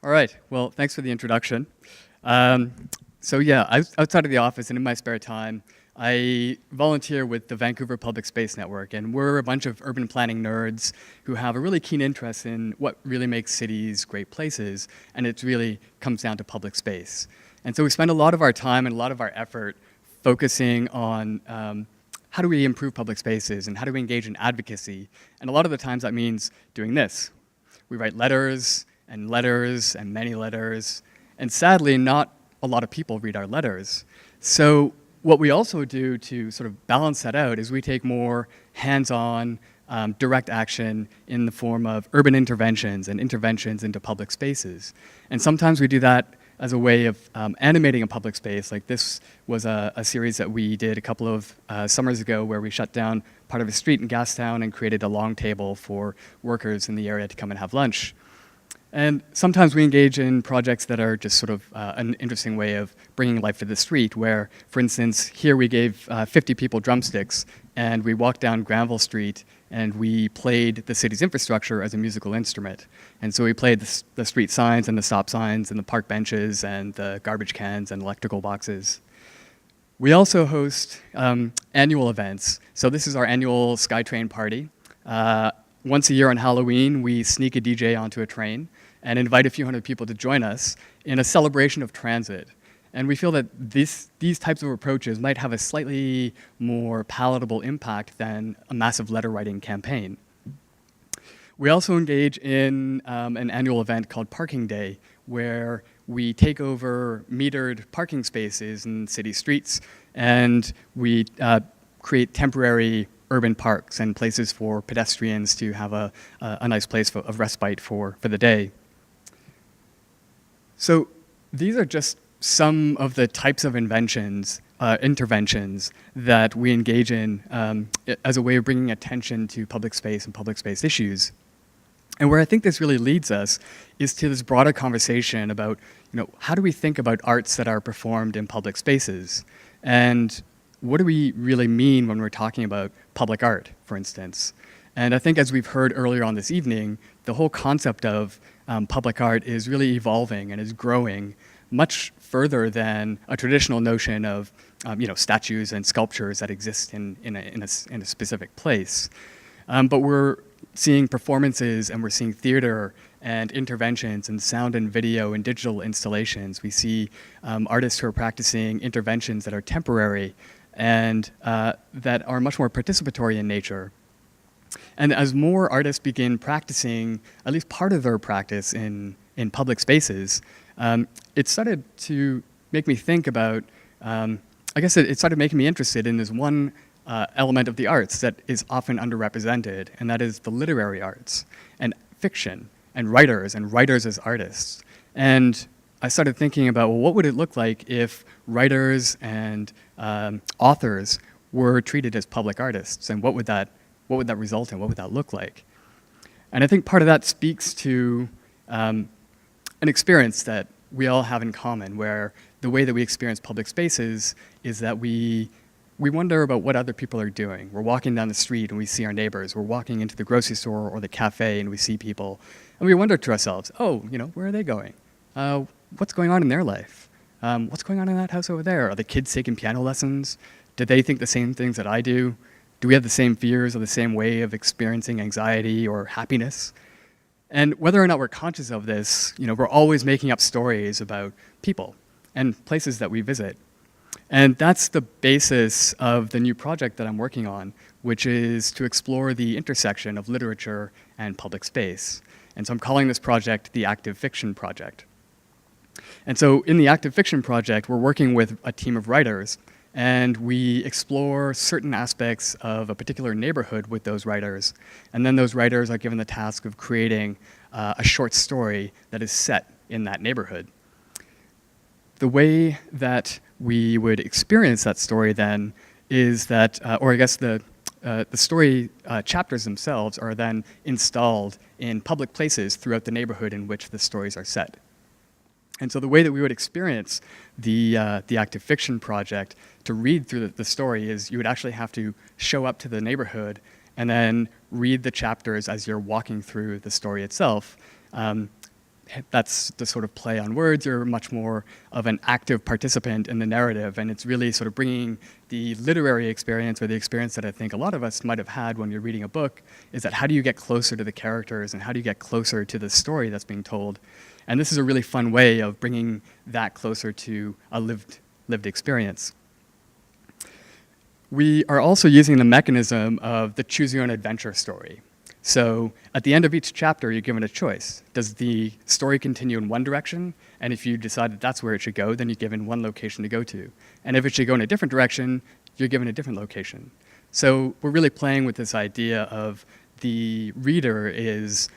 All right. Well, thanks for the introduction. Um, outside of the office and in my spare time, I volunteer with the Vancouver Public Space Network, and we're a bunch of urban planning nerds who have a really keen interest in what really makes cities great places, and it really comes down to public space. And so we spend a lot of our time and a lot of our effort focusing on how do we improve public spaces and how do we engage in advocacy. And a lot of the times that means doing this. We write letters and letters and many letters, and sadly, not a lot of people read our letters. So what we also do to sort of balance that out is we take more hands-on, direct action in the form of urban interventions and interventions into public spaces. And sometimes we do that as a way of animating a public space. Like this was a series that we did a couple of summers ago where we shut down part of a street in Gastown and created a long table for workers in the area to come and have lunch. And sometimes we engage in projects that are just sort of an interesting way of bringing life to the street, where, for instance, here we gave 50 people drumsticks, and we walked down Granville Street, and we played the city's infrastructure as a musical instrument. And so we played the street signs and the stop signs and the park benches and the garbage cans and electrical boxes. We also host annual events. So this is our annual SkyTrain party. Once a year on Halloween, we sneak a DJ onto a train and invite a few hundred people to join us in a celebration of transit. And we feel that these types of approaches might have a slightly more palatable impact than a massive letter writing campaign. We also engage in an annual event called Parking Day, where we take over metered parking spaces in city streets, and we create temporary urban parks and places for pedestrians to have a nice place of respite for the day. So these are just some of the types of interventions that we engage in as a way of bringing attention to public space and public space issues. And where I think this really leads us is to this broader conversation about, how do we think about arts that are performed in public spaces? And what do we really mean when we're talking about public art, for instance? And I think, as we've heard earlier on this evening, the whole concept of public art is really evolving and is growing much further than a traditional notion of statues and sculptures that exist in a specific place. But we're seeing performances, and we're seeing theater and interventions and sound and video and digital installations. We see artists who are practicing interventions that are temporary and that are much more participatory in nature. And as more artists begin practicing at least part of their practice in public spaces, it started to make me think about, it started making me interested in this one element of the arts that is often underrepresented, and that is the literary arts and fiction and writers as artists. And I started thinking about, well, what would it look like if writers and authors were treated as public artists, and what would that result in? What would that look like? And I think part of that speaks to an experience that we all have in common, where the way that we experience public spaces is that we wonder about what other people are doing. We're walking down the street and we see our neighbors. We're walking into the grocery store or the cafe and we see people, and we wonder to ourselves, where are they going? What's going on in their life? What's going on in that house over there? Are the kids taking piano lessons? Do they think the same things that I do? Do we have the same fears or the same way of experiencing anxiety or happiness? And whether or not we're conscious of this, we're always making up stories about people and places that we visit. And that's the basis of the new project that I'm working on, which is to explore the intersection of literature and public space. And so I'm calling this project the Active Fiction Project. And so in the Active Fiction Project, we're working with a team of writers, and we explore certain aspects of a particular neighborhood with those writers. And then those writers are given the task of creating a short story that is set in that neighborhood. The way that we would experience that story then is that, the story chapters themselves are then installed in public places throughout the neighborhood in which the stories are set. And so the way that we would experience the Active Fiction Project to read through the story is you would actually have to show up to the neighborhood and then read the chapters as you're walking through the story itself. that's the sort of play on words. You're much more of an active participant in the narrative, and it's really sort of bringing the literary experience, or the experience that I think a lot of us might have had when you're reading a book, is that how do you get closer to the characters and how do you get closer to the story that's being told? And this is a really fun way of bringing that closer to a lived experience. We are also using the mechanism of the choose your own adventure story. So at the end of each chapter, you're given a choice. Does the story continue in one direction? And if you decide that that's where it should go, then you're given one location to go to. And if it should go in a different direction, you're given a different location. So we're really playing with this idea of the reader is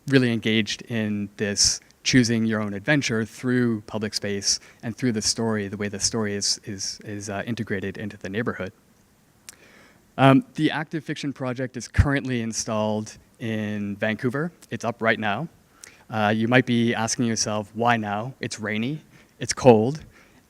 really engaged in this choosing your own adventure through public space and through the story, the way the story is integrated into the neighborhood. The Active Fiction project is currently installed in Vancouver. It's up right now. You might be asking yourself, why now? It's rainy, it's cold,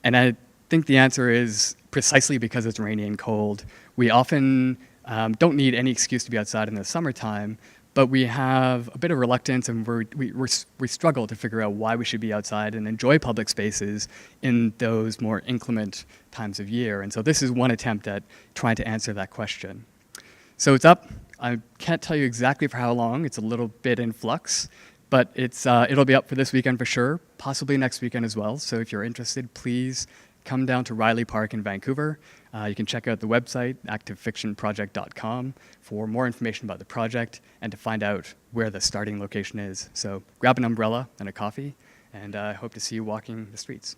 and I think the answer is precisely because it's rainy and cold. We often don't need any excuse to be outside in the summertime, but we have a bit of reluctance, and we struggle to figure out why we should be outside and enjoy public spaces in those more inclement times of year. And so this is one attempt at trying to answer that question. So it's up. I can't tell you exactly for how long. It's a little bit in flux, but it'll be up for this weekend for sure, possibly next weekend as well. So if you're interested, please come down to Riley Park in Vancouver. You can check out the website, activefictionproject.com, for more information about the project and to find out where the starting location is. So grab an umbrella and a coffee, and I hope to see you walking the streets.